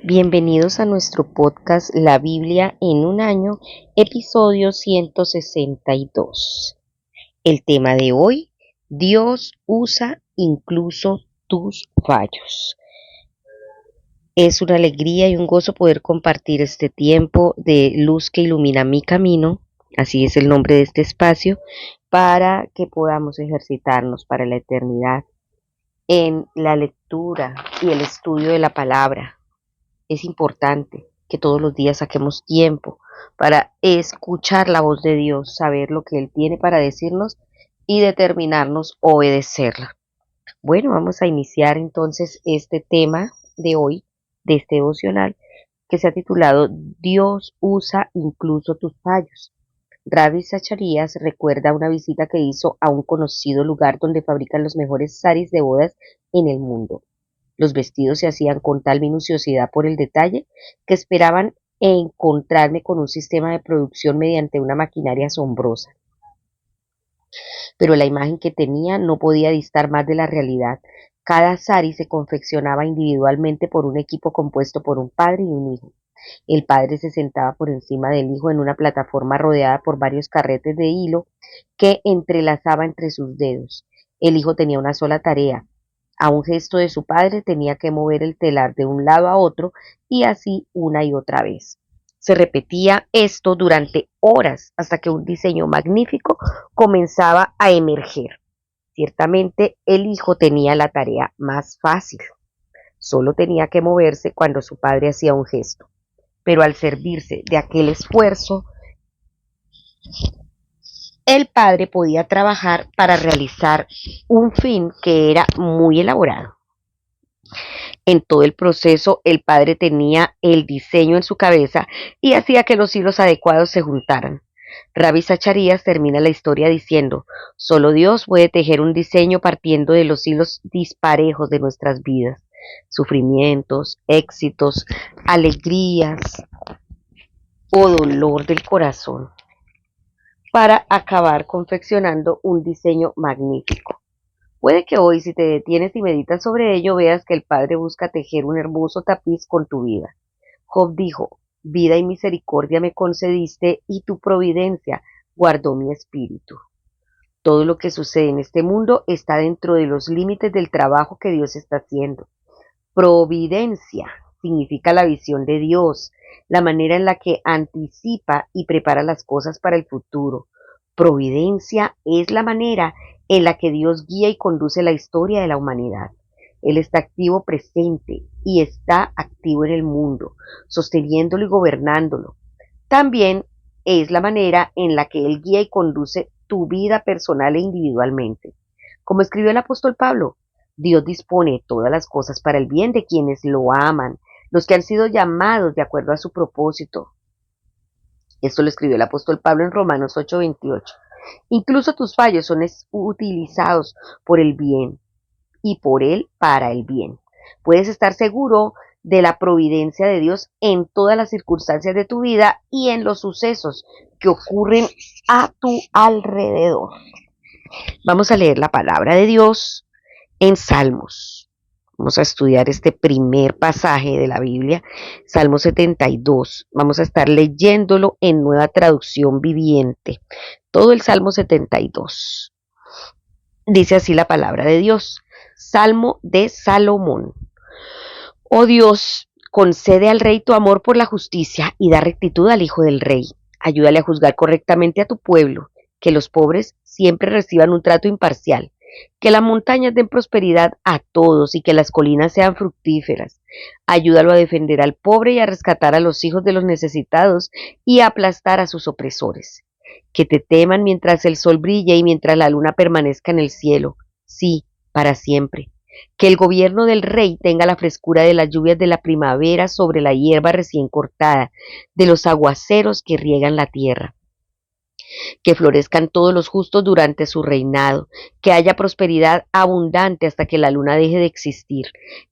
Bienvenidos a nuestro podcast La Biblia en un año, episodio 162. El tema de hoy, Dios usa incluso tus fallos. Es una alegría y un gozo poder compartir este tiempo de luz que ilumina mi camino, así es el nombre de este espacio, para que podamos ejercitarnos para la eternidad en la lectura y el estudio de la palabra. Es importante que todos los días saquemos tiempo para escuchar la voz de Dios, saber lo que Él tiene para decirnos y determinarnos obedecerla. Bueno, vamos a iniciar entonces este tema de hoy, de este devocional, que se ha titulado Dios usa incluso tus fallos. Ravi Zacharias recuerda una visita que hizo a un conocido lugar donde fabrican los mejores saris de bodas en el mundo. Los vestidos se hacían con tal minuciosidad por el detalle que esperaban encontrarme con un sistema de producción mediante una maquinaria asombrosa. Pero la imagen que tenía no podía distar más de la realidad. Cada sari se confeccionaba individualmente por un equipo compuesto por un padre y un hijo. El padre se sentaba por encima del hijo en una plataforma rodeada por varios carretes de hilo que entrelazaba entre sus dedos. El hijo tenía una sola tarea. A un gesto de su padre tenía que mover el telar de un lado a otro y así una y otra vez. Se repetía esto durante horas hasta que un diseño magnífico comenzaba a emerger. Ciertamente el hijo tenía la tarea más fácil. Solo tenía que moverse cuando su padre hacía un gesto. Pero al servirse de aquel esfuerzo, el padre podía trabajar para realizar un fin que era muy elaborado. En todo el proceso, el padre tenía el diseño en su cabeza y hacía que los hilos adecuados se juntaran. Ravi Zacharias termina la historia diciendo, solo Dios puede tejer un diseño partiendo de los hilos disparejos de nuestras vidas, sufrimientos, éxitos, alegrías o dolor del corazón, para acabar confeccionando un diseño magnífico. Puede que hoy, si te detienes y meditas sobre ello, veas que el Padre busca tejer un hermoso tapiz con tu vida. Job dijo, vida y misericordia me concediste y tu providencia guardó mi espíritu. Todo lo que sucede en este mundo está dentro de los límites del trabajo que Dios está haciendo. Providencia significa la visión de Dios, la manera en la que anticipa y prepara las cosas para el futuro. Providencia es la manera en la que Dios guía y conduce la historia de la humanidad. Él está activo presente y está activo en el mundo, sosteniéndolo y gobernándolo. También es la manera en la que Él guía y conduce tu vida personal e individualmente. Como escribió el apóstol Pablo, Dios dispone todas las cosas para el bien de quienes lo aman, los que han sido llamados de acuerdo a su propósito. Esto lo escribió el apóstol Pablo en Romanos 8:28. Incluso tus fallos son utilizados por el bien y por él para el bien. Puedes estar seguro de la providencia de Dios en todas las circunstancias de tu vida y en los sucesos que ocurren a tu alrededor. Vamos a leer la palabra de Dios en Salmos. Vamos a estudiar este primer pasaje de la Biblia, Salmo 72. Vamos a estar leyéndolo en Nueva Traducción Viviente. Todo el Salmo 72. Dice así la palabra de Dios. Salmo de Salomón. Oh Dios, concede al rey tu amor por la justicia y da rectitud al hijo del rey. Ayúdale a juzgar correctamente a tu pueblo, que los pobres siempre reciban un trato imparcial, que las montañas den prosperidad a todos y que las colinas sean fructíferas. Ayúdalo a defender al pobre y a rescatar a los hijos de los necesitados y a aplastar a sus opresores. Que te teman mientras el sol brille y mientras la luna permanezca en el cielo, sí, para siempre. Que el gobierno del rey tenga la frescura de las lluvias de la primavera sobre la hierba recién cortada, de los aguaceros que riegan la tierra. Que florezcan todos los justos durante su reinado, que haya prosperidad abundante hasta que la luna deje de existir,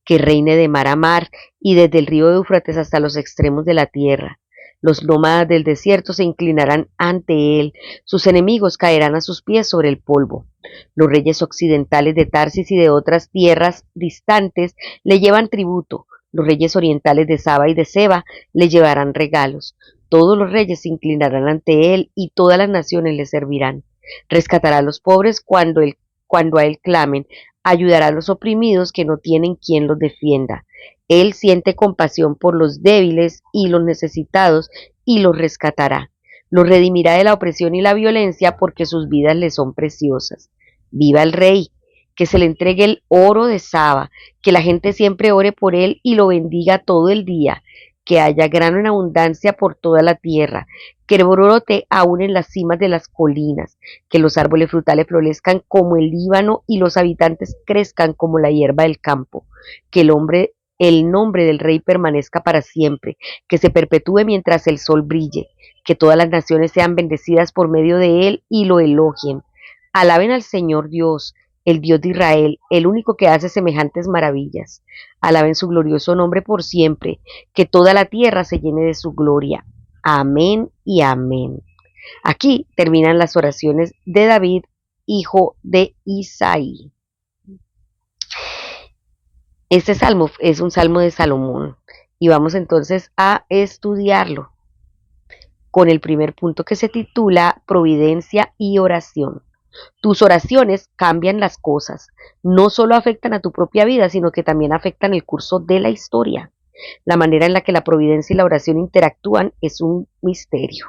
que reine de mar a mar y desde el río Éufrates hasta los extremos de la tierra. Los nómadas del desierto se inclinarán ante él, sus enemigos caerán a sus pies sobre el polvo. Los reyes occidentales de Tarsis y de otras tierras distantes le llevan tributo, Los reyes orientales de Saba y de Seba le llevarán regalos. Todos los reyes se inclinarán ante él y todas las naciones le servirán. Rescatará a los pobres cuando a él clamen. Ayudará a los oprimidos que no tienen quien los defienda. Él siente compasión por los débiles y los necesitados y los rescatará. Los redimirá de la opresión y la violencia porque sus vidas le son preciosas. Viva el rey, que se le entregue el oro de Saba, que la gente siempre ore por él y lo bendiga todo el día, que haya grano en abundancia por toda la tierra, que brote aún en las cimas de las colinas, que los árboles frutales florezcan como el Líbano y los habitantes crezcan como la hierba del campo, que el nombre del rey permanezca para siempre, que se perpetúe mientras el sol brille, que todas las naciones sean bendecidas por medio de él y lo elogien. Alaben al Señor Dios, el Dios de Israel, el único que hace semejantes maravillas. Alaben su glorioso nombre por siempre, que toda la tierra se llene de su gloria. Amén y amén. Aquí terminan las oraciones de David, hijo de Isaí. Este salmo es un salmo de Salomón y vamos entonces a estudiarlo con el primer punto que se titula Providencia y oración. Tus oraciones cambian las cosas, no solo afectan a tu propia vida, sino que también afectan el curso de la historia. La manera en la que la providencia y la oración interactúan es un misterio.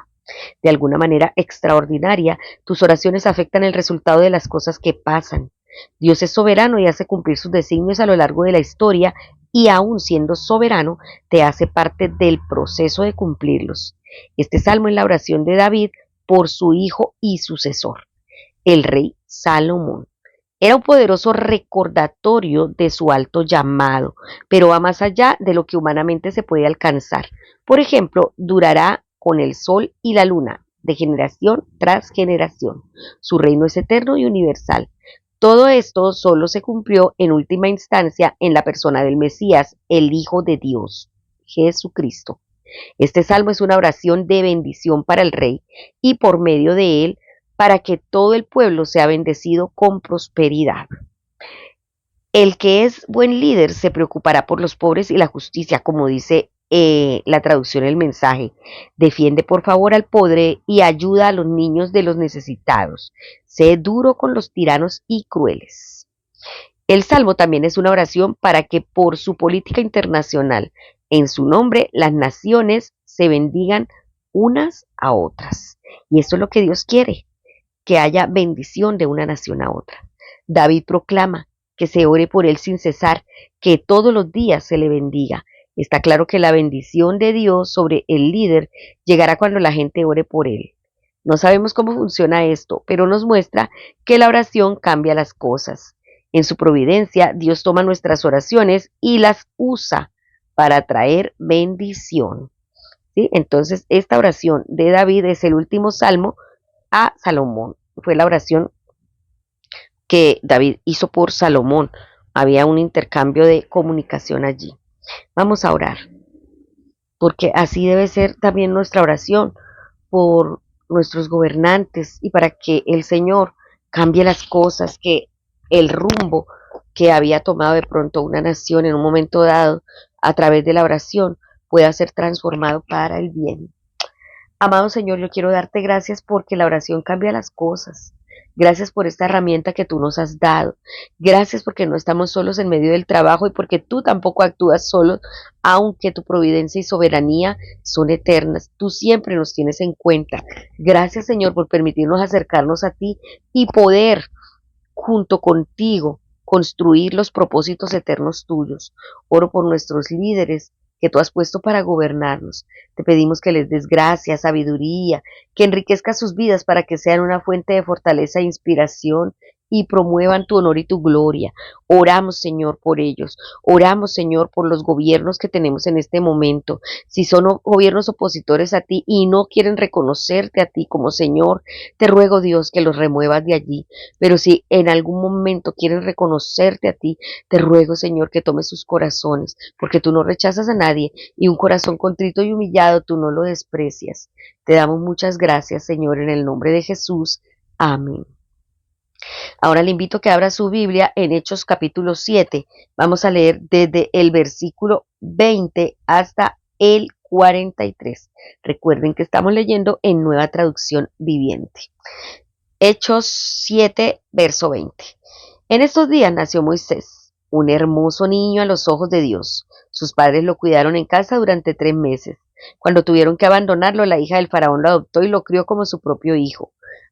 De alguna manera extraordinaria, tus oraciones afectan el resultado de las cosas que pasan. Dios es soberano y hace cumplir sus designios a lo largo de la historia y aun siendo soberano, te hace parte del proceso de cumplirlos. Este salmo es la oración de David por su hijo y sucesor, el rey Salomón. Era un poderoso recordatorio de su alto llamado, pero va más allá de lo que humanamente se puede alcanzar. Por ejemplo, durará con el sol y la luna, de generación tras generación. Su reino es eterno y universal. Todo esto solo se cumplió en última instancia en la persona del Mesías, el Hijo de Dios, Jesucristo. Este salmo es una oración de bendición para el rey y por medio de él para que todo el pueblo sea bendecido con prosperidad. El que es buen líder se preocupará por los pobres y la justicia, como dice la traducción del mensaje. Defiende por favor al pobre y ayuda a los niños de los necesitados. Sé duro con los tiranos y crueles. El salmo también es una oración para que por su política internacional, en su nombre, las naciones se bendigan unas a otras. Y esto es lo que Dios quiere, que haya bendición de una nación a otra. David proclama que se ore por él sin cesar, que todos los días se le bendiga. Está claro que la bendición de Dios sobre el líder llegará cuando la gente ore por él. No sabemos cómo funciona esto, pero nos muestra que la oración cambia las cosas. En su providencia, Dios toma nuestras oraciones y las usa para traer bendición. ¿Sí? Entonces, esta oración de David es el último salmo a Salomón. Fue la oración que David hizo por Salomón. Había un intercambio de comunicación allí. Vamos a orar, porque así debe ser también nuestra oración por nuestros gobernantes y para que el Señor cambie las cosas, que el rumbo que había tomado de pronto una nación en un momento dado a través de la oración pueda ser transformado para el bien. Amado Señor, yo quiero darte gracias porque la oración cambia las cosas. Gracias por esta herramienta que tú nos has dado. Gracias porque no estamos solos en medio del trabajo y porque tú tampoco actúas solo, aunque tu providencia y soberanía son eternas. Tú siempre nos tienes en cuenta. Gracias, Señor, por permitirnos acercarnos a ti y poder, junto contigo, construir los propósitos eternos tuyos. Oro por nuestros líderes que tú has puesto para gobernarnos. Te pedimos que les des gracia, sabiduría, que enriquezcas sus vidas para que sean una fuente de fortaleza e inspiración y promuevan tu honor y tu gloria. Oramos, Señor, por ellos. Oramos, Señor, por los gobiernos que tenemos en este momento. Si son gobiernos opositores a ti y no quieren reconocerte a ti como Señor, te ruego, Dios, que los remuevas de allí. Pero si en algún momento quieren reconocerte a ti, te ruego, Señor, que tomes sus corazones, porque tú no rechazas a nadie y un corazón contrito y humillado tú no lo desprecias. Te damos muchas gracias, Señor, en el nombre de Jesús. Amén. Ahora le invito a que abra su Biblia en Hechos capítulo 7. Vamos a leer desde el versículo 20 hasta el 43. Recuerden que estamos leyendo en Nueva Traducción Viviente. Hechos 7, verso 20. En estos días nació Moisés, un hermoso niño a los ojos de Dios. Sus padres lo cuidaron en casa durante 3 meses. Cuando tuvieron que abandonarlo, la hija del faraón lo adoptó y lo crió como su propio hijo.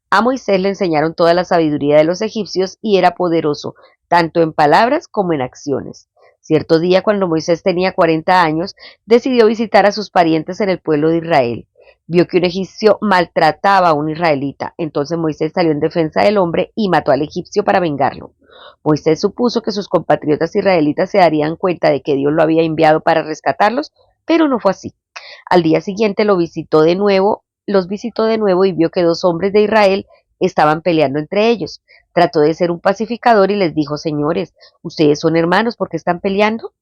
A Moisés le enseñaron toda la sabiduría de los egipcios y era poderoso, tanto en palabras como en acciones. Cierto día, cuando Moisés tenía 40 años, decidió visitar a sus parientes en el pueblo de Israel. Vio que un egipcio maltrataba a un israelita. Entonces Moisés salió en defensa del hombre y mató al egipcio para vengarlo. Moisés supuso que sus compatriotas israelitas se darían cuenta de que Dios lo había enviado para rescatarlos, pero no fue así. Al día siguiente los visitó de nuevo y vio que 2 hombres de Israel estaban peleando entre ellos. Trató de ser un pacificador y les dijo: señores, ustedes son hermanos, ¿por qué están peleando?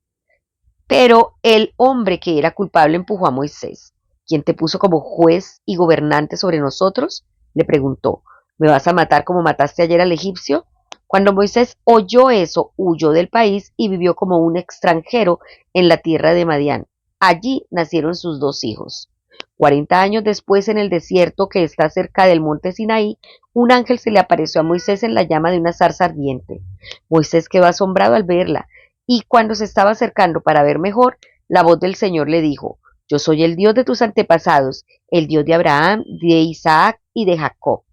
Pero el hombre que era culpable empujó a Moisés. ¿Quién te puso como juez y gobernante sobre nosotros? Le preguntó. ¿Me vas a matar como mataste ayer al egipcio? Cuando Moisés oyó eso, huyó del país y vivió como un extranjero en la tierra de Madián. Allí nacieron sus 2 hijos. 40 años después, en el desierto que está cerca del monte Sinaí, un ángel se le apareció a Moisés en la llama de una zarza ardiente. Moisés quedó asombrado al verla, y cuando se estaba acercando para ver mejor, la voz del Señor le dijo: yo soy el Dios de tus antepasados, el Dios de Abraham, de Isaac y de Jacob.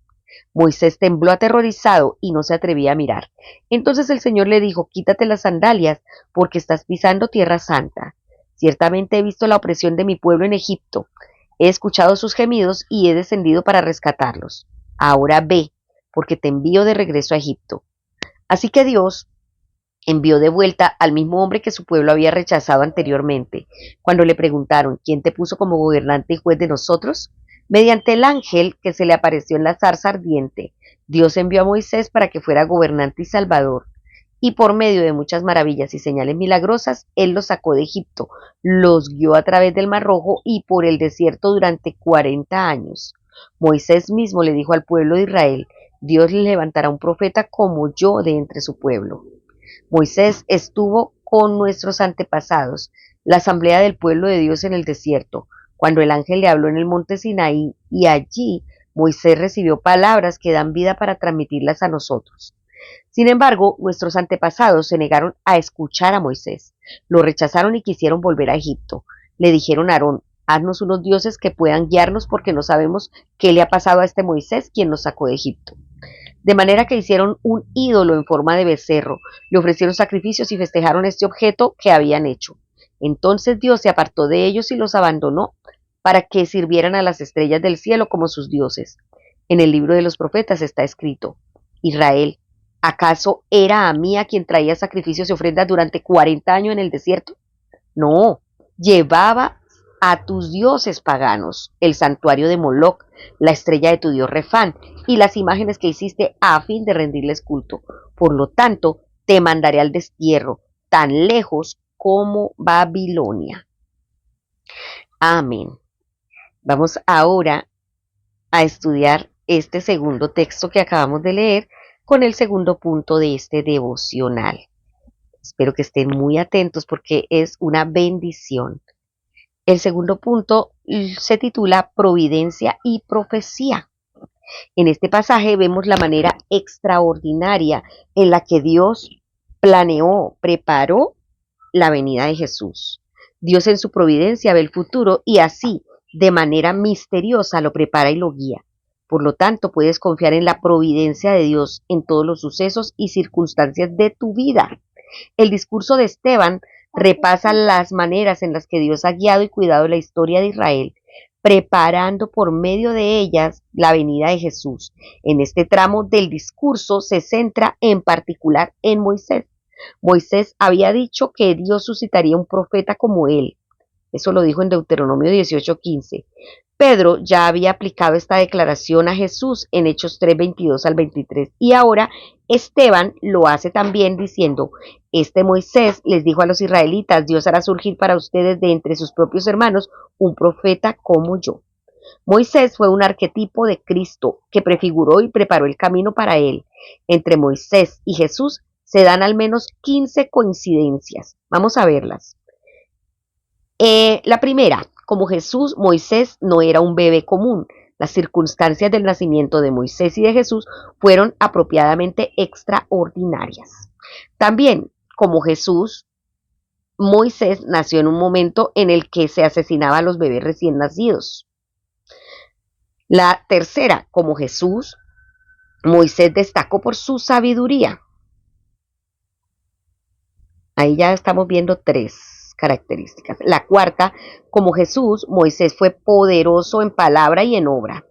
Moisés tembló aterrorizado y no se atrevía a mirar. Entonces el Señor le dijo: quítate las sandalias, porque estás pisando tierra santa. Ciertamente he visto la opresión de mi pueblo en Egipto. He escuchado sus gemidos y he descendido para rescatarlos. Ahora ve, porque te envío de regreso a Egipto. Así que Dios envió de vuelta al mismo hombre que su pueblo había rechazado anteriormente. Cuando le preguntaron: ¿quién te puso como gobernante y juez de nosotros? Mediante el ángel que se le apareció en la zarza ardiente, Dios envió a Moisés para que fuera gobernante y salvador. Y por medio de muchas maravillas y señales milagrosas, él los sacó de Egipto, los guió a través del Mar Rojo y por el desierto durante 40 años. Moisés mismo le dijo al pueblo de Israel: Dios le levantará un profeta como yo de entre su pueblo. Moisés estuvo con nuestros antepasados, la asamblea del pueblo de Dios en el desierto, cuando el ángel le habló en el monte Sinaí, y allí Moisés recibió palabras que dan vida para transmitirlas a nosotros. Sin embargo, nuestros antepasados se negaron a escuchar a Moisés, lo rechazaron y quisieron volver a Egipto. Le dijeron a Aarón: haznos unos dioses que puedan guiarnos, porque no sabemos qué le ha pasado a este Moisés, quien nos sacó de Egipto. De manera que hicieron un ídolo en forma de becerro, le ofrecieron sacrificios y festejaron este objeto que habían hecho. Entonces Dios se apartó de ellos y los abandonó para que sirvieran a las estrellas del cielo como sus dioses. En el libro de los profetas está escrito: Israel, ¿acaso era a mí a quien traía sacrificios y ofrendas durante 40 años en el desierto? No, llevaba a tus dioses paganos, el santuario de Moloc, la estrella de tu dios Refán, y las imágenes que hiciste a fin de rendirles culto. Por lo tanto, te mandaré al destierro, tan lejos como Babilonia. Amén. Vamos ahora a estudiar este segundo texto que acabamos de leer con el segundo punto de este devocional. Espero que estén muy atentos porque es una bendición. El segundo punto se titula Providencia y Profecía. En este pasaje vemos la manera extraordinaria en la que Dios planeó, preparó la venida de Jesús. Dios en su providencia ve el futuro y así, de manera misteriosa, lo prepara y lo guía. Por lo tanto, puedes confiar en la providencia de Dios en todos los sucesos y circunstancias de tu vida. El discurso de Esteban repasa las maneras en las que Dios ha guiado y cuidado la historia de Israel, preparando por medio de ellas la venida de Jesús. En este tramo del discurso se centra en particular en Moisés. Moisés había dicho que Dios suscitaría un profeta como él. Eso lo dijo en Deuteronomio 18:15. Pedro ya había aplicado esta declaración a Jesús en Hechos 3:22 al 23. Y ahora Esteban lo hace también diciendo: este Moisés les dijo a los israelitas: Dios hará surgir para ustedes de entre sus propios hermanos un profeta como yo. Moisés fue un arquetipo de Cristo que prefiguró y preparó el camino para él. Entre Moisés y Jesús se dan al menos 15 coincidencias. Vamos a verlas. La primera, como Jesús, Moisés no era un bebé común. Las circunstancias del nacimiento de Moisés y de Jesús fueron apropiadamente extraordinarias. También, como Jesús, Moisés nació en un momento en el que se asesinaba a los bebés recién nacidos. La tercera, como Jesús, Moisés destacó por su sabiduría. Ahí ya estamos viendo 3 características. La cuarta, como Jesús, Moisés fue poderoso en palabra y en obra.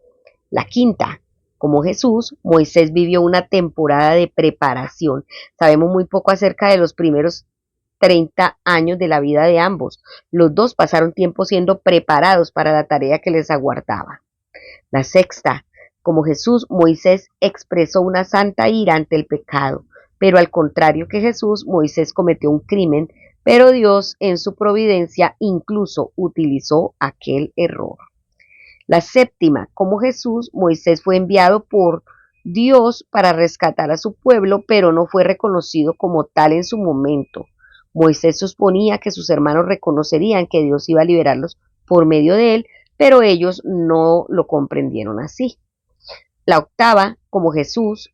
La quinta, como Jesús, Moisés vivió una temporada de preparación. Sabemos muy poco acerca de los primeros 30 años de la vida de ambos. Los dos pasaron tiempo siendo preparados para la tarea que les aguardaba. La sexta, como Jesús, Moisés expresó una santa ira ante el pecado, pero al contrario que Jesús, Moisés cometió un crimen, pero Dios en su providencia incluso utilizó aquel error. La séptima, como Jesús, Moisés fue enviado por Dios para rescatar a su pueblo, pero no fue reconocido como tal en su momento. Moisés suponía que sus hermanos reconocerían que Dios iba a liberarlos por medio de él, pero ellos no lo comprendieron así. La octava, como Jesús,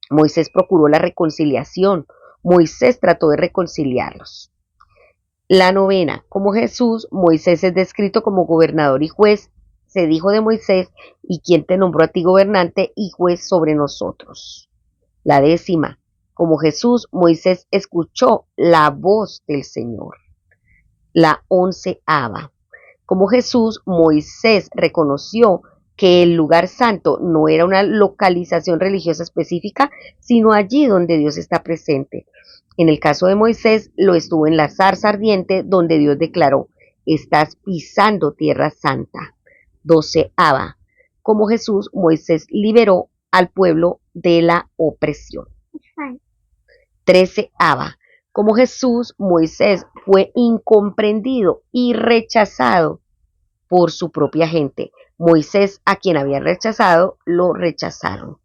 Moisés procuró la reconciliación. Moisés trató de reconciliarlos. La novena, como Jesús, Moisés es descrito como gobernador y juez. Se dijo de Moisés, ¿y quién te nombró a ti gobernante y juez sobre nosotros? La décima, como Jesús, Moisés escuchó la voz del Señor. La onceava, como Jesús, Moisés reconoció que el lugar santo no era una localización religiosa específica, sino allí donde Dios está presente. En el caso de Moisés, lo estuvo en la zarza ardiente, donde Dios declaró, estás pisando tierra santa. Doceava, como Jesús, Moisés liberó al pueblo de la opresión. Treceava, como Jesús, Moisés fue incomprendido y rechazado por su propia gente. Moisés, a quien había rechazado, lo rechazaron.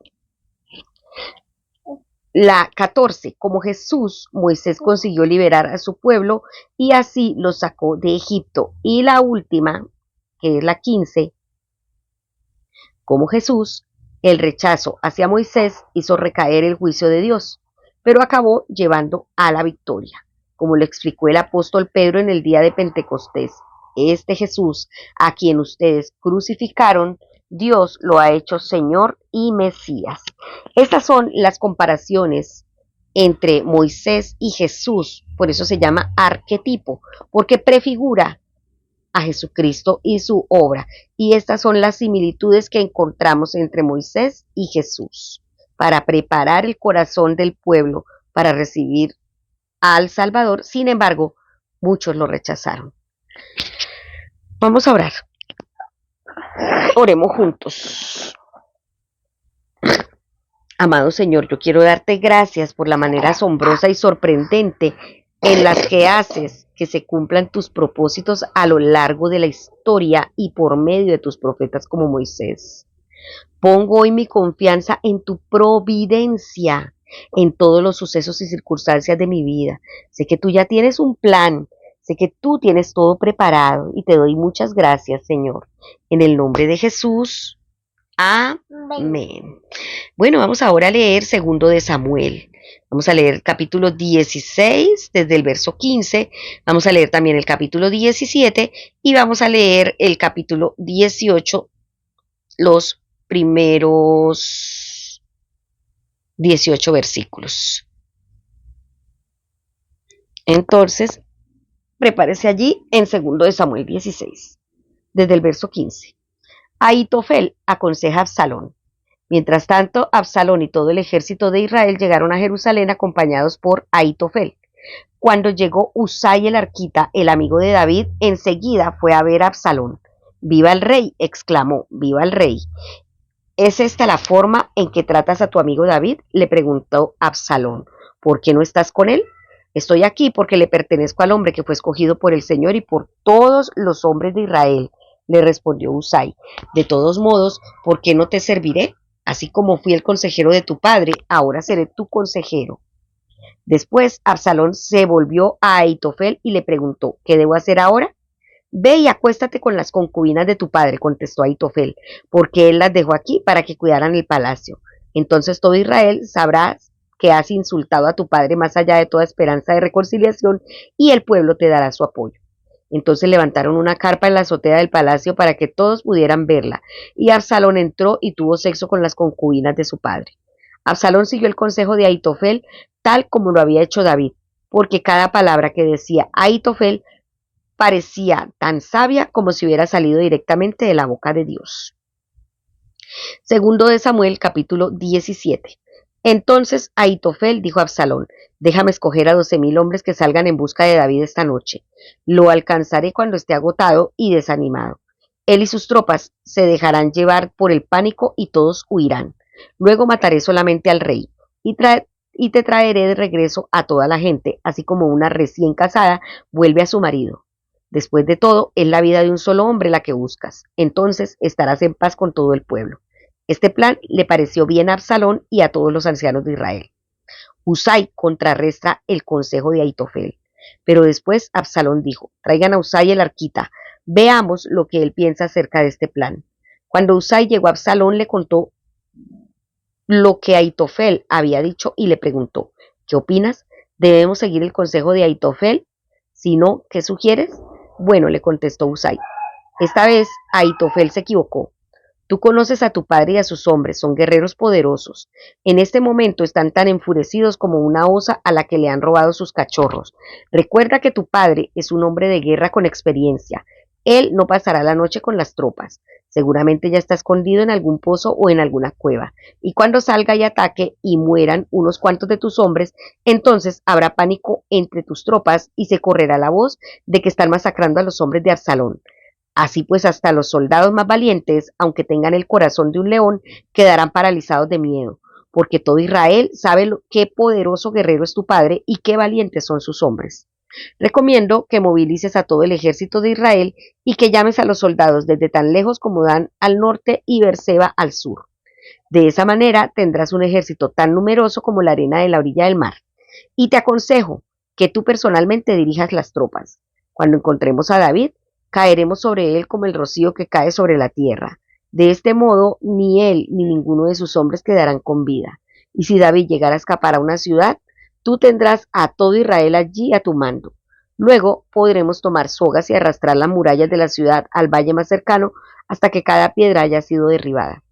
La 14, como Jesús, Moisés consiguió liberar a su pueblo y así lo sacó de Egipto. Y la última, que es la 15, como Jesús, el rechazo hacia Moisés hizo recaer el juicio de Dios, pero acabó llevando a la victoria, como lo explicó el apóstol Pedro en el día de Pentecostés. Este Jesús, a quien ustedes crucificaron, Dios lo ha hecho Señor y Mesías. Estas son las comparaciones entre Moisés y Jesús, por eso se llama arquetipo, porque prefigura a Jesucristo y su obra. Y estas son las similitudes que encontramos entre Moisés y Jesús, para preparar el corazón del pueblo para recibir al Salvador. Sin embargo, muchos lo rechazaron. Vamos a orar. Oremos juntos. Amado Señor, yo quiero darte gracias por la manera asombrosa y sorprendente en las que haces que se cumplan tus propósitos a lo largo de la historia y por medio de tus profetas como Moisés. Pongo hoy mi confianza en tu providencia, en todos los sucesos y circunstancias de mi vida. Sé que tú ya tienes un plan, sé que tú tienes todo preparado y te doy muchas gracias, Señor. En el nombre de Jesús. Amén. Bueno, vamos ahora a leer segundo de Samuel. Vamos a leer el capítulo 16 desde el verso 15. Vamos a leer también el capítulo 17 y vamos a leer el capítulo 18, los primeros 18 versículos. Entonces, prepárese allí en segundo de Samuel 16, desde el verso 15. Ahitofel aconseja a Absalón. Mientras tanto, Absalón y todo el ejército de Israel llegaron a Jerusalén acompañados por Ahitofel. Cuando llegó Usai el arquita, el amigo de David, enseguida fue a ver a Absalón. ¡Viva el rey!, exclamó. ¡Viva el rey! ¿Es esta la forma en que tratas a tu amigo David?, le preguntó Absalón. ¿Por qué no estás con él? Estoy aquí porque le pertenezco al hombre que fue escogido por el Señor y por todos los hombres de Israel. Le respondió Husai. De todos modos, ¿por qué no te serviré? Así como fui el consejero de tu padre, ahora seré tu consejero. Después, Absalón se volvió a Ahitofel y le preguntó, ¿qué debo hacer ahora? Ve y acuéstate con las concubinas de tu padre, contestó Ahitofel, porque él las dejó aquí para que cuidaran el palacio. Entonces todo Israel sabrá que has insultado a tu padre más allá de toda esperanza de reconciliación, y el pueblo te dará su apoyo. Entonces levantaron una carpa en la azotea del palacio para que todos pudieran verla, y Absalón entró y tuvo sexo con las concubinas de su padre. Absalón siguió el consejo de Ahitofel tal como lo había hecho David, porque cada palabra que decía Ahitofel parecía tan sabia como si hubiera salido directamente de la boca de Dios. Segundo de Samuel, capítulo 17. Entonces Ahitofel dijo a Absalón, déjame escoger a 12,000 hombres que salgan en busca de David esta noche. Lo alcanzaré cuando esté agotado y desanimado. Él y sus tropas se dejarán llevar por el pánico y todos huirán. Luego mataré solamente al rey y te traeré de regreso a toda la gente, así como una recién casada vuelve a su marido. Después de todo, es la vida de un solo hombre la que buscas. Entonces estarás en paz con todo el pueblo. Este plan le pareció bien a Absalón y a todos los ancianos de Israel. Husai contrarresta el consejo de Ahitofel. Pero después Absalón dijo, traigan a Husai el arquita, veamos lo que él piensa acerca de este plan. Cuando Husai llegó a Absalón le contó lo que Ahitofel había dicho y le preguntó, ¿qué opinas? ¿Debemos seguir el consejo de Ahitofel? Si no, ¿qué sugieres? Bueno, le contestó Husai, esta vez Ahitofel se equivocó. Tú conoces a tu padre y a sus hombres, son guerreros poderosos. En este momento están tan enfurecidos como una osa a la que le han robado sus cachorros. Recuerda que tu padre es un hombre de guerra con experiencia. Él no pasará la noche con las tropas. Seguramente ya está escondido en algún pozo o en alguna cueva. Y cuando salga y ataque y mueran unos cuantos de tus hombres, entonces habrá pánico entre tus tropas y se correrá la voz de que están masacrando a los hombres de Absalón. Así pues, hasta los soldados más valientes, aunque tengan el corazón de un león, quedarán paralizados de miedo, porque todo Israel sabe qué poderoso guerrero es tu padre y qué valientes son sus hombres. Recomiendo que movilices a todo el ejército de Israel y que llames a los soldados desde tan lejos como Dan al norte y Beerseba al sur. De esa manera tendrás un ejército tan numeroso como la arena de la orilla del mar. Y te aconsejo que tú personalmente dirijas las tropas. Cuando encontremos a David, caeremos sobre él como el rocío que cae sobre la tierra. De este modo, ni él ni ninguno de sus hombres quedarán con vida. Y si David llegara a escapar a una ciudad, tú tendrás a todo Israel allí a tu mando. Luego podremos tomar sogas y arrastrar las murallas de la ciudad al valle más cercano hasta que cada piedra haya sido derribada.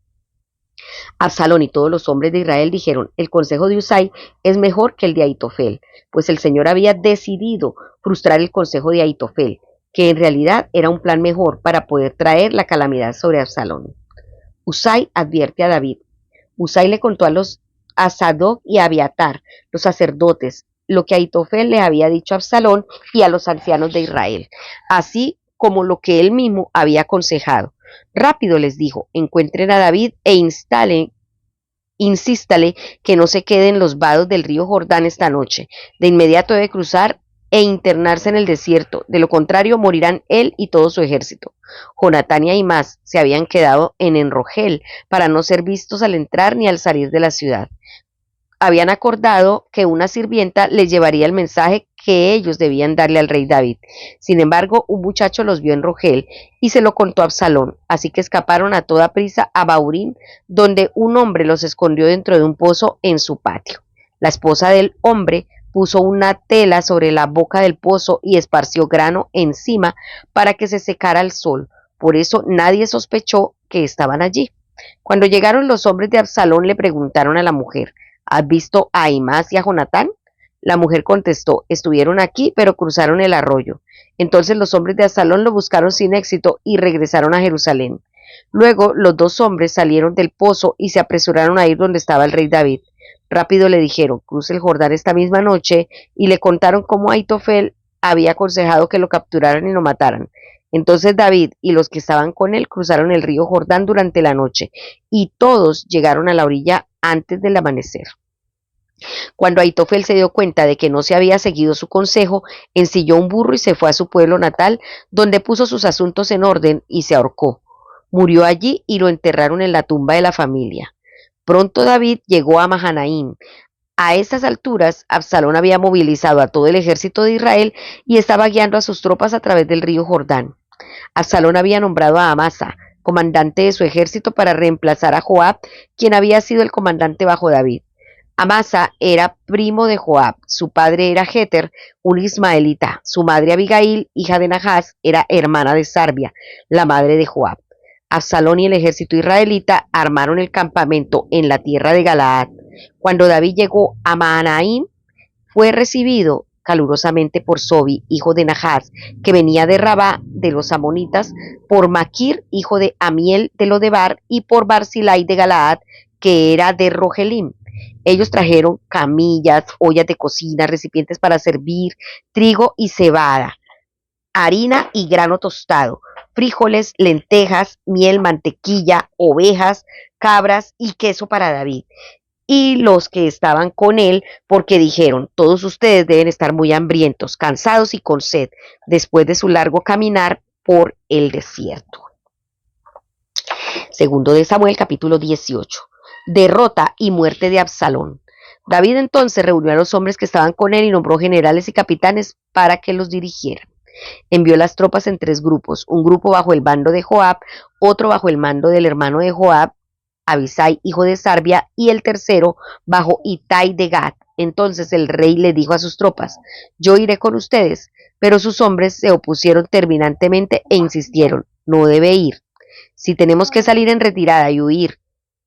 Absalón y todos los hombres de Israel dijeron, el consejo de Husai es mejor que el de Ahitofel, pues el Señor había decidido frustrar el consejo de Ahitofel, que en realidad era un plan mejor para poder traer la calamidad sobre Absalón. Husai advierte a David. Husai le contó a Sadoc y a Abiatar, los sacerdotes, lo que Ahitofel le había dicho a Absalón y a los ancianos de Israel, así como lo que él mismo había aconsejado. Rápido les dijo, encuentren a David e insístale que no se quede en los vados del río Jordán esta noche. De inmediato debe cruzar e internarse en el desierto, de lo contrario morirán él y todo su ejército. Jonatán y Ahimás se habían quedado en Enrogel para no ser vistos al entrar ni al salir de la ciudad. Habían acordado que una sirvienta les llevaría el mensaje que ellos debían darle al rey David. Sin embargo, un muchacho los vio en Rogel y se lo contó a Absalón, así que escaparon a toda prisa a Baurín, donde un hombre los escondió dentro de un pozo en su patio. La esposa del hombre puso una tela sobre la boca del pozo y esparció grano encima para que se secara al sol. Por eso nadie sospechó que estaban allí. Cuando llegaron los hombres de Absalón le preguntaron a la mujer, ¿has visto a Ahimás y a Jonatán? La mujer contestó, estuvieron aquí, pero cruzaron el arroyo. Entonces los hombres de Absalón lo buscaron sin éxito y regresaron a Jerusalén. Luego los dos hombres salieron del pozo y se apresuraron a ir donde estaba el rey David. Rápido le dijeron, cruce el Jordán esta misma noche, y le contaron cómo Ahitofel había aconsejado que lo capturaran y lo mataran. Entonces David y los que estaban con él cruzaron el río Jordán durante la noche, y todos llegaron a la orilla antes del amanecer. Cuando Aitofel se dio cuenta de que no se había seguido su consejo, ensilló un burro y se fue a su pueblo natal, donde puso sus asuntos en orden y se ahorcó. Murió allí y lo enterraron en la tumba de la familia. Pronto David llegó a Mahanaim. A estas alturas, Absalón había movilizado a todo el ejército de Israel y estaba guiando a sus tropas a través del río Jordán. Absalón había nombrado a Amasa, comandante de su ejército, para reemplazar a Joab, quien había sido el comandante bajo David. Amasa era primo de Joab, su padre era Jeter, un ismaelita, su madre Abigail, hija de Nahas, era hermana de Sarbia, la madre de Joab. Absalón y el ejército israelita armaron el campamento en la tierra de Galaad. Cuando David llegó a Mahanaim, fue recibido calurosamente por Sobi, hijo de Nahas, que venía de Rabá de los amonitas, por Maquir, hijo de Amiel de Lodebar, y por Barzilai de Galaad, que era de Rogelim. Ellos trajeron camillas, ollas de cocina, recipientes para servir, trigo y cebada, harina y grano tostado, frijoles, lentejas, miel, mantequilla, ovejas, cabras y queso para David y los que estaban con él, porque dijeron, todos ustedes deben estar muy hambrientos, cansados y con sed, después de su largo caminar por el desierto. Segundo de Samuel, capítulo 18. Derrota y muerte de Absalón. David entonces reunió a los hombres que estaban con él y nombró generales y capitanes para que los dirigieran. Envió las tropas en 3 grupos, un grupo bajo el mando de Joab, otro bajo el mando del hermano de Joab, Abisai, hijo de Sarbia, y el tercero bajo Itai de Gat. Entonces el rey le dijo a sus tropas, yo iré con ustedes, pero sus hombres se opusieron terminantemente e insistieron, no debe ir. Si tenemos que salir en retirada y huir,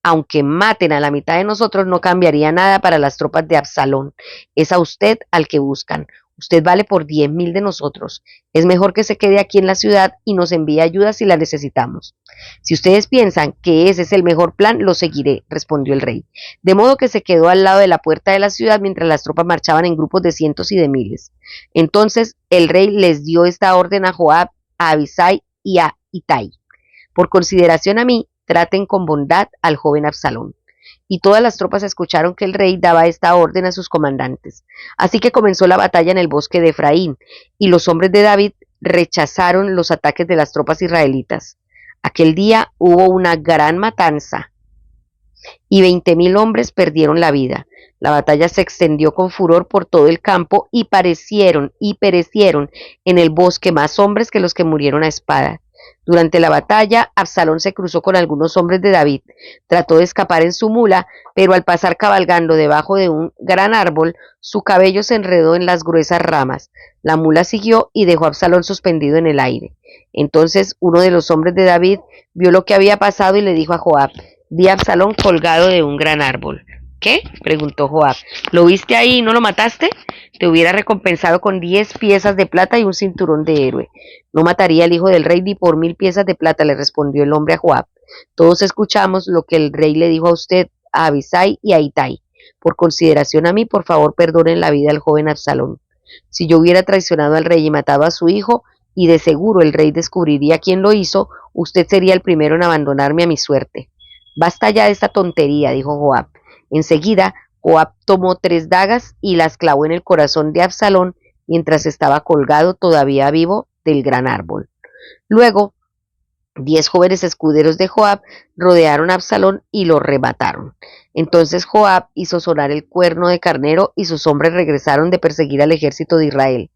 aunque maten a la mitad de nosotros, no cambiaría nada para las tropas de Absalón. Es a usted al que buscan. Usted vale por 10.000 de nosotros. Es mejor que se quede aquí en la ciudad y nos envíe ayuda si la necesitamos. Si ustedes piensan que ese es el mejor plan, lo seguiré, respondió el rey. De modo que se quedó al lado de la puerta de la ciudad mientras las tropas marchaban en grupos de cientos y de miles. Entonces el rey les dio esta orden a Joab, a Abisai y a Itai. Por consideración a mí, traten con bondad al joven Absalón. Y todas las tropas escucharon que el rey daba esta orden a sus comandantes. Así que comenzó la batalla en el bosque de Efraín, y los hombres de David rechazaron los ataques de las tropas israelitas. Aquel día hubo una gran matanza, y 20.000 hombres perdieron la vida. La batalla se extendió con furor por todo el campo, y perecieron en el bosque más hombres que los que murieron a espada. Durante la batalla, Absalón se cruzó con algunos hombres de David. Trató de escapar en su mula, pero al pasar cabalgando debajo de un gran árbol, su cabello se enredó en las gruesas ramas. La mula siguió y dejó a Absalón suspendido en el aire. Entonces uno de los hombres de David vio lo que había pasado y le dijo a Joab, vi a Absalón colgado de un gran árbol. ¿Qué? Preguntó Joab. ¿Lo viste ahí y no lo mataste? Te hubiera recompensado con 10 piezas de plata y un cinturón de héroe. No mataría al hijo del rey ni por 1.000 piezas de plata, le respondió el hombre a Joab. Todos escuchamos lo que el rey le dijo a usted, a Abisai y a Itai. Por consideración a mí, por favor, perdonen la vida al joven Absalón. Si yo hubiera traicionado al rey y matado a su hijo, y de seguro el rey descubriría quién lo hizo, usted sería el primero en abandonarme a mi suerte. Basta ya de esta tontería, dijo Joab. Enseguida, Joab tomó 3 dagas y las clavó en el corazón de Absalón mientras estaba colgado todavía vivo del gran árbol. Luego, 10 jóvenes escuderos de Joab rodearon a Absalón y lo remataron. Entonces Joab hizo sonar el cuerno de carnero y sus hombres regresaron de perseguir al ejército de Israel.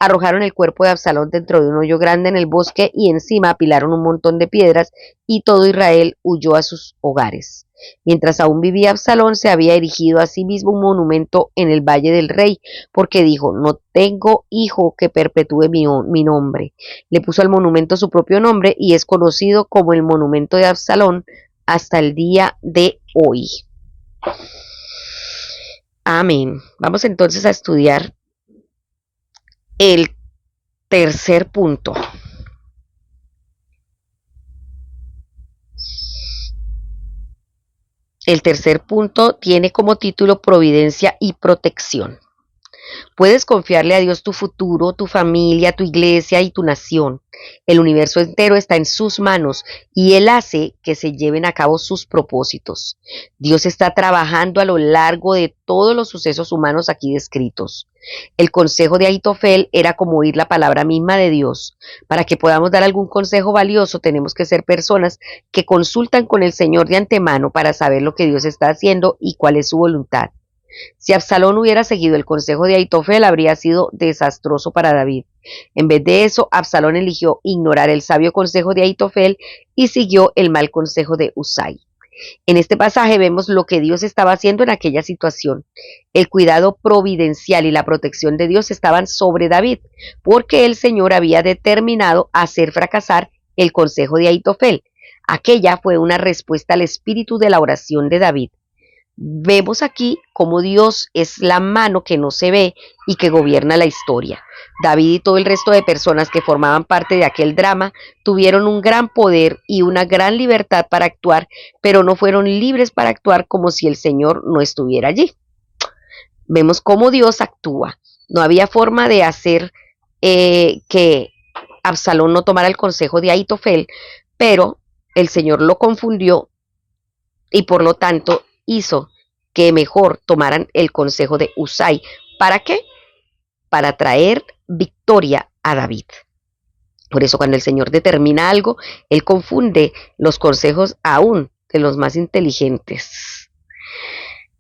Arrojaron el cuerpo de Absalón dentro de un hoyo grande en el bosque y encima apilaron un montón de piedras y todo Israel huyó a sus hogares. Mientras aún vivía Absalón, se había erigido a sí mismo un monumento en el Valle del Rey, porque dijo, no tengo hijo que perpetúe mi nombre. Le puso al monumento su propio nombre y es conocido como el monumento de Absalón hasta el día de hoy. Amén. Vamos entonces a estudiar el tercer punto. El tercer punto tiene como título Providencia y Protección. Puedes confiarle a Dios tu futuro, tu familia, tu iglesia y tu nación. El universo entero está en sus manos y Él hace que se lleven a cabo sus propósitos. Dios está trabajando a lo largo de todos los sucesos humanos aquí descritos. El consejo de Ahitofel era como oír la palabra misma de Dios. Para que podamos dar algún consejo valioso, tenemos que ser personas que consultan con el Señor de antemano para saber lo que Dios está haciendo y cuál es su voluntad. Si Absalón hubiera seguido el consejo de Ahitofel, habría sido desastroso para David. En vez de eso, Absalón eligió ignorar el sabio consejo de Ahitofel y siguió el mal consejo de Husai. En este pasaje vemos lo que Dios estaba haciendo en aquella situación. El cuidado providencial y la protección de Dios estaban sobre David, porque el Señor había determinado hacer fracasar el consejo de Ahitofel. Aquella fue una respuesta al espíritu de la oración de David. Vemos aquí cómo Dios es la mano que no se ve y que gobierna la historia. David y todo el resto de personas que formaban parte de aquel drama tuvieron un gran poder y una gran libertad para actuar, pero no fueron libres para actuar como si el Señor no estuviera allí. Vemos cómo Dios actúa. No había forma de hacer que Absalón no tomara el consejo de Ahitofel, pero el Señor lo confundió y por lo tanto hizo que mejor tomaran el consejo de Husai. ¿Para qué? Para traer victoria a David. Por eso cuando el Señor determina algo, Él confunde los consejos aún de los más inteligentes.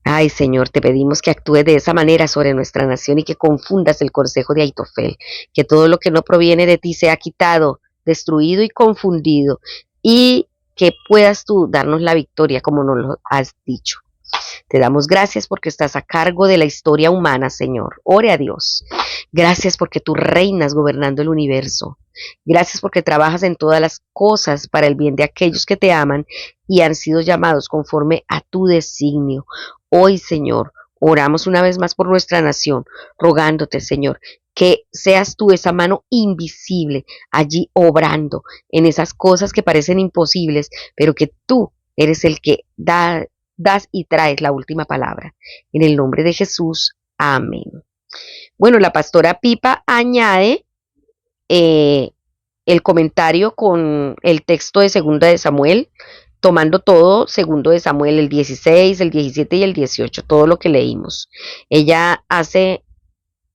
Ay, Señor, te pedimos que actúes de esa manera sobre nuestra nación y que confundas el consejo de Ahitofel, que todo lo que no proviene de ti sea quitado, destruido y confundido, y que puedas tú darnos la victoria como nos lo has dicho. Te damos gracias porque estás a cargo de la historia humana, Señor. Ore a Dios. Gracias porque tú reinas gobernando el universo. Gracias porque trabajas en todas las cosas para el bien de aquellos que te aman y han sido llamados conforme a tu designio. Hoy, Señor, oramos una vez más por nuestra nación, rogándote, Señor, que seas tú esa mano invisible allí obrando en esas cosas que parecen imposibles, pero que tú eres el que das y traes la última palabra. En el nombre de Jesús, amén. Bueno, la pastora Pipa añade el comentario con el texto de 2 de Samuel, tomando todo 2 de Samuel, el 16, el 17 y el 18, todo lo que leímos. Ella hace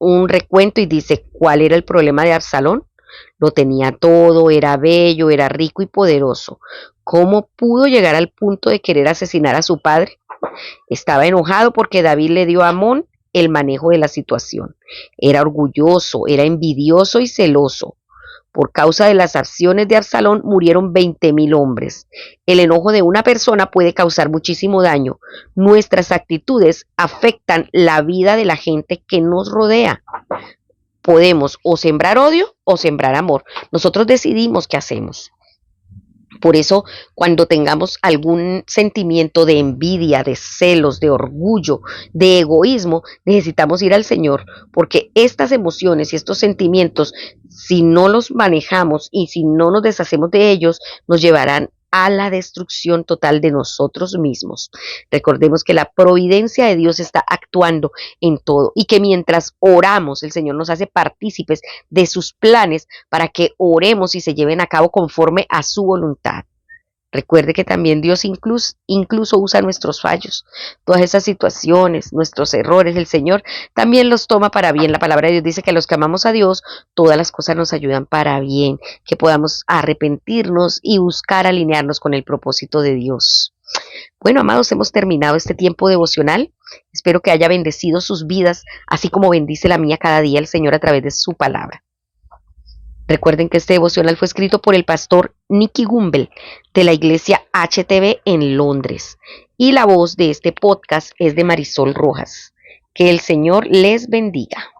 un recuento y dice cuál era el problema de Absalón. Lo tenía todo, era bello, era rico y poderoso. ¿Cómo pudo llegar al punto de querer asesinar a su padre? Estaba enojado porque David le dio a Amón el manejo de la situación. Era orgulloso, era envidioso y celoso. Por causa de las acciones de Absalón murieron 20.000 hombres. El enojo de una persona puede causar muchísimo daño. Nuestras actitudes afectan la vida de la gente que nos rodea. Podemos o sembrar odio o sembrar amor. Nosotros decidimos qué hacemos. Por eso, cuando tengamos algún sentimiento de envidia, de celos, de orgullo, de egoísmo, necesitamos ir al Señor, porque estas emociones y estos sentimientos, si no los manejamos y si no nos deshacemos de ellos, nos llevarán a la destrucción total de nosotros mismos. Recordemos que la providencia de Dios está actuando en todo y que mientras oramos, el Señor nos hace partícipes de sus planes para que oremos y se lleven a cabo conforme a su voluntad. Recuerde que también Dios incluso usa nuestros fallos, todas esas situaciones, nuestros errores, el Señor también los toma para bien. La palabra de Dios dice que a los que amamos a Dios, todas las cosas nos ayudan para bien, que podamos arrepentirnos y buscar alinearnos con el propósito de Dios. Bueno, amados, hemos terminado este tiempo devocional. Espero que haya bendecido sus vidas, así como bendice la mía cada día el Señor a través de su palabra. Recuerden que este devocional fue escrito por el pastor Nicky Gumbel de la iglesia HTB en Londres y la voz de este podcast es de Marisol Rojas. Que el Señor les bendiga.